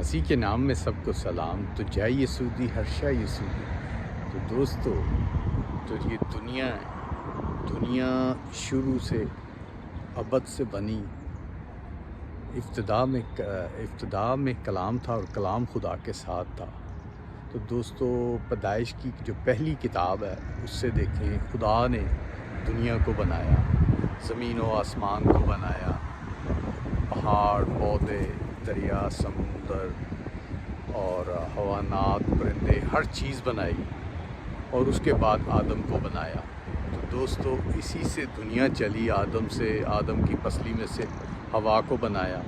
مسیح کے نام میں سب کو سلام۔ تو جے یسودی ہر شے یسودی۔ تو دوستو، تو یہ دنیا ہے، دنیا شروع سے ابد سے بنی۔ ابتدا میں کلام تھا اور کلام خدا کے ساتھ تھا۔ تو دوستو، پیدائش کی جو پہلی کتاب ہے اس سے دیکھیں خدا نے دنیا کو بنایا، زمین و آسمان کو بنایا، پہاڑ، پودے، دریا، سمندر اور حیوانات، پرندے، ہر چیز بنائی اور اس کے بعد آدم کو بنایا۔ تو دوستو، اسی سے دنیا چلی، آدم کی پسلی میں سے ہوا کو بنایا،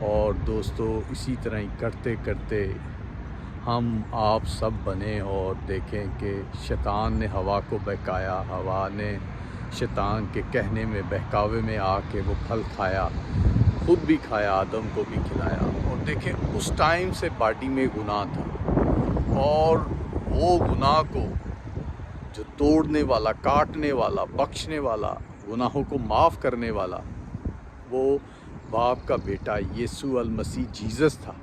اور دوستو اسی طرح ہی کرتے کرتے ہم آپ سب بنے، اور دیکھیں کہ شیطان نے ہوا کو بہکایا، ہوا نے شیطان کے کہنے میں، بہکاوے میں آ کے وہ پھل کھایا، خود بھی کھایا، آدم کو بھی کھلایا۔ اور دیکھیں اس ٹائم سے باڈی میں گناہ تھا، اور وہ گناہ کو جو توڑنے والا، کاٹنے والا، بخشنے والا، گناہوں کو معاف کرنے والا، وہ باپ کا بیٹا یسوع المسیح جیزس تھا۔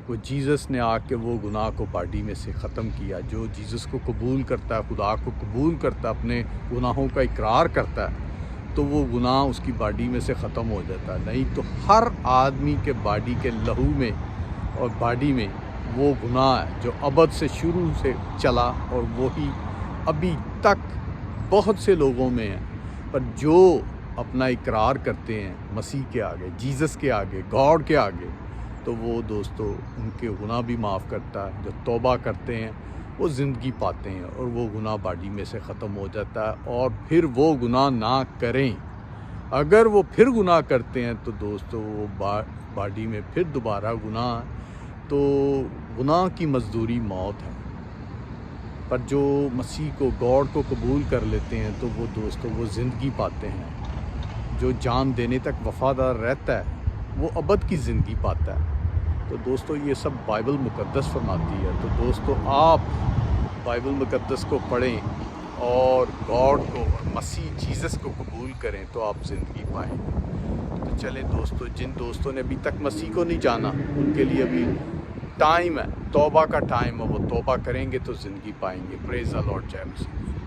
وہ جیزس نے آ کے وہ گناہ کو باڈی میں سے ختم کیا۔ جو جیزس کو قبول کرتا ہے، خدا کو قبول کرتا ہے، اپنے گناہوں کا اقرار کرتا ہے، تو وہ گناہ اس کی باڈی میں سے ختم ہو جاتا ہے۔ نہیں تو ہر آدمی کے باڈی کے لہو میں اور باڈی میں وہ گناہ ہے جو ابد سے شروع سے چلا، اور وہی ابھی تک بہت سے لوگوں میں ہے۔ پر جو اپنا اقرار کرتے ہیں مسیح کے آگے، جیزس کے آگے، گاڈ کے آگے، تو وہ دوستو ان کے گناہ بھی معاف کرتا ہے۔ جو توبہ کرتے ہیں وہ زندگی پاتے ہیں، اور وہ گناہ باڈی میں سے ختم ہو جاتا ہے، اور پھر وہ گناہ نہ کریں۔ اگر وہ پھر گناہ کرتے ہیں تو دوستو وہ باڈی میں پھر دوبارہ گناہ، تو گناہ کی مزدوری موت ہے۔ پر جو مسیح کو، گاڈ کو قبول کر لیتے ہیں تو وہ دوستو وہ زندگی پاتے ہیں۔ جو جان دینے تک وفادار رہتا ہے وہ ابد کی زندگی پاتا ہے۔ تو دوستو یہ سب بائبل مقدس فرماتی ہے۔ تو دوستو آپ بائبل مقدس کو پڑھیں اور گاڈ کو اور مسیح جیزس کو قبول کریں، تو آپ زندگی پائیں گے۔ تو چلیں دوستو، جن دوستوں نے ابھی تک مسیح کو نہیں جانا، ان کے لیے ابھی ٹائم ہے، توبہ کا ٹائم ہے۔ وہ توبہ کریں گے تو زندگی پائیں گے۔ پریز دی لارڈ، جے مسیح۔